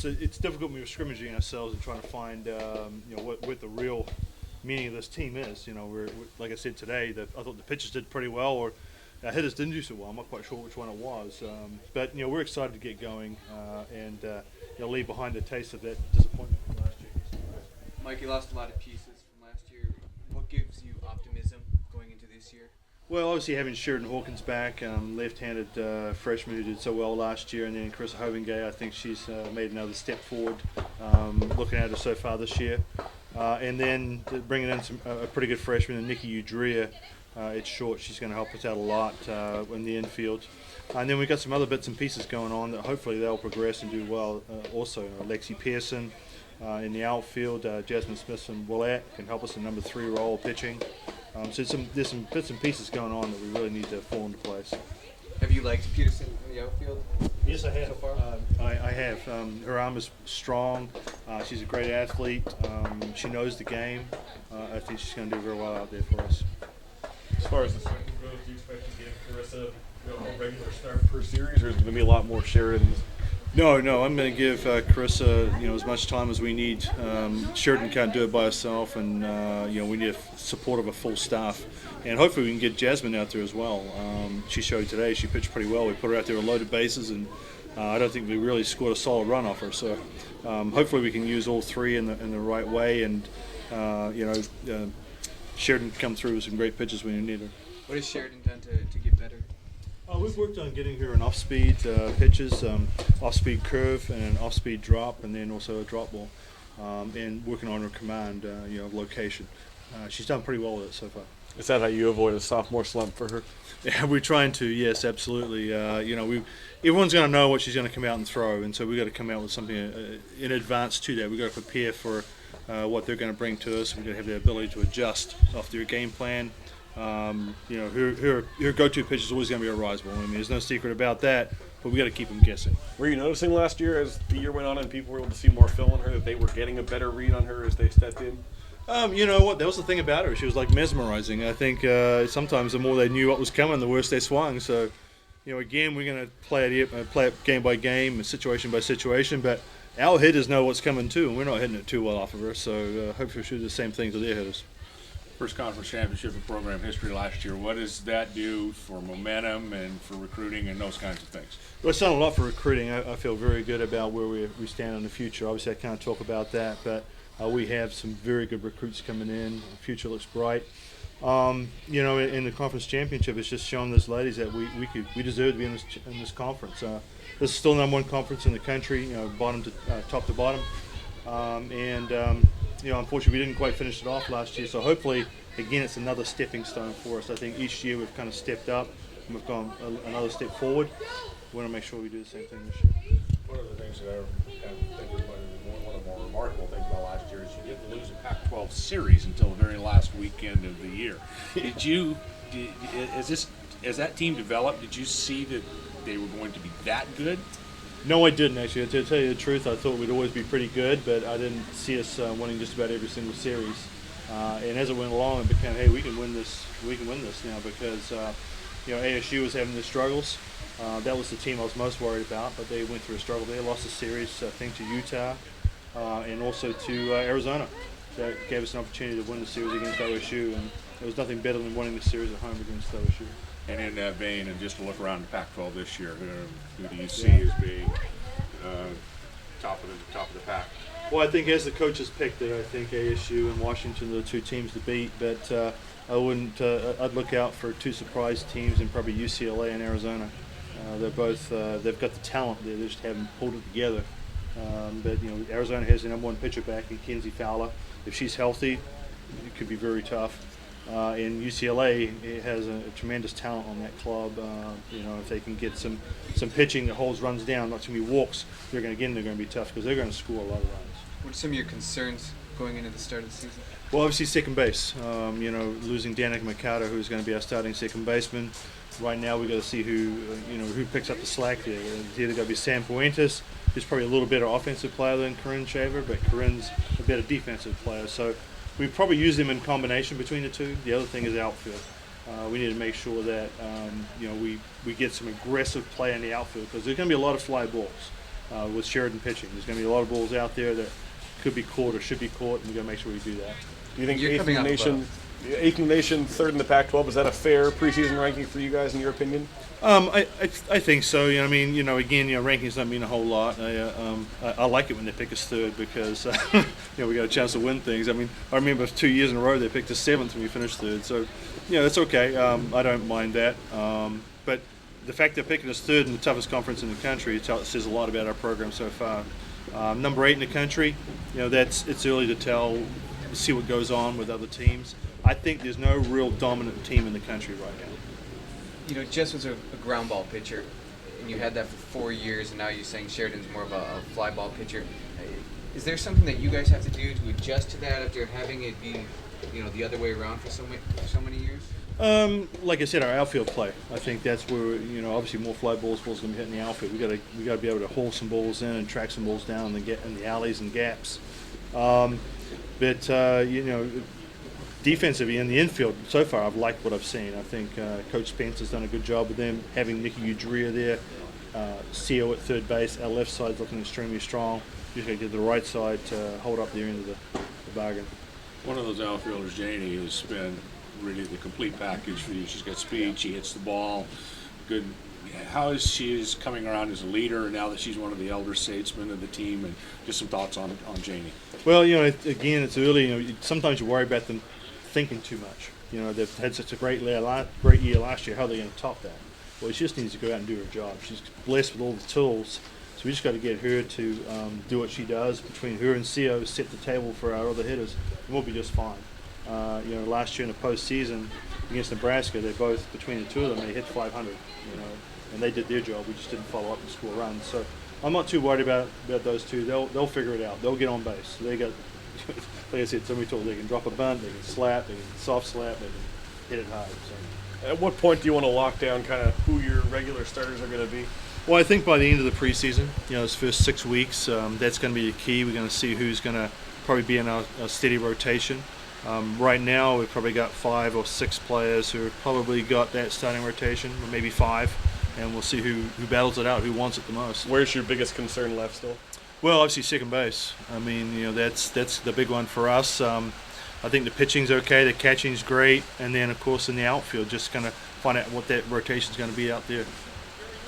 it's difficult when we're scrimmaging ourselves and trying to find what the real meaning of this team is. We're like I said today, that I thought the pitchers did pretty well, or our hitters didn't do so well. I'm not quite sure which one it was, but we're excited to get going and leave behind a taste of that disappointment from last year. Mike, you lost a lot of pieces from last year. What gives you optimism going into this year? Well, obviously having Sheridan Hawkins back, left-handed freshman who did so well last year, and then Chris Hovingay, I think she's made another step forward looking at her so far this year. And then bringing in a pretty good freshman, Nikki Udrea, it's short. She's going to help us out a lot in the infield. And then we've got some other bits and pieces going on that hopefully they'll progress and do well also. Lexi Pearson in the outfield, Jasmine Smith from Willette can help us in number 3 role pitching. So there's some bits and pieces going on that we really need to fall into place. Have you liked Peterson in the outfield? Yes, I have. So far? I have. Her arm is strong. She's a great athlete. She knows the game. I think she's going to do very well out there for us. As far as the second goes, do you expect to give Carissa a regular start per series, or is it going to be a lot more Sheridan's? No, I'm going to give Carissa, as much time as we need. Sheridan can't do it by herself, and we need support of a full staff. And hopefully we can get Jasmine out there as well. She showed today she pitched pretty well. We put her out there with loaded bases, and I don't think we really scored a solid run off her. So hopefully we can use all 3 in the right way, and Sheridan can come through with some great pitches when you need her. What has Sheridan done to get better? We've worked on getting her an off-speed pitches, off-speed curve, and an off-speed drop, and then also a drop ball, and working on her command, location. She's done pretty well with it so far. Is that how you avoid a sophomore slump for her? Yeah, we're trying to. Yes, absolutely. Everyone's going to know what she's going to come out and throw, and so we've got to come out with something in advance to that. We've got to prepare for what they're going to bring to us. We've got to have the ability to adjust off their game plan. Her go-to pitch is always going to be a rise ball. I mean, there's no secret about that, but we got to keep them guessing. Were you noticing last year, as the year went on and people were able to see more film on her, that they were getting a better read on her as they stepped in? You know what? That was the thing about her. She was like mesmerizing. I think sometimes the more they knew what was coming, the worse they swung. So, again, we're going to play it game by game, situation by situation. But our hitters know what's coming too, and we're not hitting it too well off of her. So hopefully she'll do the same thing to their hitters. First conference championship in program history last year. What does that do for momentum and for recruiting and those kinds of things? Well, it's done a lot for recruiting. I feel very good about where we stand in the future. Obviously, I can't talk about that, but we have some very good recruits coming in. The future looks bright. In the conference championship, it's just shown those ladies that we deserve to be in this conference. This is still the number 1 conference in the country, bottom to top to bottom. Unfortunately, we didn't quite finish it off last year. So hopefully, again, it's another stepping stone for us. I think each year we've kind of stepped up and we've gone another step forward. We want to make sure we do the same thing this year. One of the things that I think was one of the more remarkable things about last year is you didn't lose a Pac-12 series until the very last weekend of the year. As that team developed, did you see that they were going to be that good? No, I didn't actually. To tell you the truth, I thought we'd always be pretty good, but I didn't see us winning just about every single series. And as it went along, it became, hey, we can win this now because ASU was having their struggles. That was the team I was most worried about, but they went through a struggle. They lost a series, I think, to Utah and also to Arizona. That gave us an opportunity to win the series against OSU, and there was nothing better than winning the series at home against OSU. And in that vein, and just to look around the Pac-12 this year, who do you see as being top of the pack? Well, I think as the coaches picked it, I think ASU and Washington are the 2 teams to beat. But I wouldn't. I'd look out for 2 surprise teams, and probably UCLA and Arizona. They're both. They've got the talent. They just haven't pulled it together. But Arizona has the number 1 pitcher back in Kenzie Fowler. If she's healthy, it could be very tough. And UCLA has a tremendous talent on that club. If they can get some pitching that holds runs down, not too many walks, they're going to be tough because they're going to score a lot of runs. What are some of your concerns going into the start of the season? Well, obviously second base. Losing Danica Mikado, who's going to be our starting second baseman. Right now, we've got to see who picks up the slack there. It's either going to be Sam Fuentes, who's probably a little better offensive player than Corinne Shaver, but Corinne's a better defensive player. So we probably use them in combination between the 2. The other thing is outfield. We need to make sure that we get some aggressive play in the outfield because there's going to be a lot of fly balls. with Sheridan pitching. There's going to be a lot of balls out there that could be caught or should be caught, and we've got to make sure we do that. Do you think You're eighth coming in the out nation, eighth in the nation, third in the Pac-12? Is that a fair preseason ranking for you guys, in your opinion? I think so. You know, I mean, again, rankings don't mean a whole lot. I like it when they pick us third because we got a chance to win things. I mean, I remember 2 years in a row they picked us seventh when we finished third. So, that's okay. I don't mind that. But the fact they're picking us third in the toughest conference in the country says a lot about our program so far. Number 8 in the country, it's early to tell. See what goes on with other teams. I think there's no real dominant team in the country right now. Jess was a ground ball pitcher, and you had that for 4 years, and now you're saying Sheridan's more of a fly ball pitcher. Is there something that you guys have to do to adjust to that after having it be, the other way around for so many years? Like I said, our outfield play. I think that's where obviously more fly balls going to be hitting the outfield. We got to be able to haul some balls in and track some balls down and get in the alleys and gaps. Defensively in the infield, so far I've liked what I've seen. I think Coach Spencer's done a good job with them, having Nicky Udria there, CO at third base. Our left side's looking extremely strong. Just got to get the right side to hold up their end of the bargain. One of those outfielders, Janie, has been really the complete package for you. She's got speed, she hits the ball, good. How is she coming around as a leader now that she's one of the elder statesmen of the team, and just some thoughts on Janie? Well, Again, it's early. Sometimes you worry about them thinking too much. They've had such a great year last year. How are they going to top that? Well, she just needs to go out and do her job. She's blessed with all the tools, so we just got to get her to do what she does. Between her and CO, set the table for our other hitters, and we'll be just fine. Last year in the postseason against Nebraska, they both, between the two of them, they hit 500. And they did their job. We just didn't follow up and score runs. So I'm not too worried about those two. They'll figure it out. They'll get on base. They got, like I said, somebody told they can drop a bunt, they can slap, they can soft slap, they can hit it hard. So. At what point do you want to lock down kind of who your regular starters are going to be? Well, I think by the end of the preseason, those first 6 weeks, that's going to be the key. We're going to see who's going to probably be in our steady rotation. Right now, we've probably got 5 or 6 players who have probably got that starting rotation, or maybe 5. And we'll see who battles it out, who wants it the most. Where's your biggest concern left still? Well, obviously second base. I mean, that's the big one for us. I think the pitching's okay, the catching's great, and then of course in the outfield, just going to find out what that rotation's going to be out there.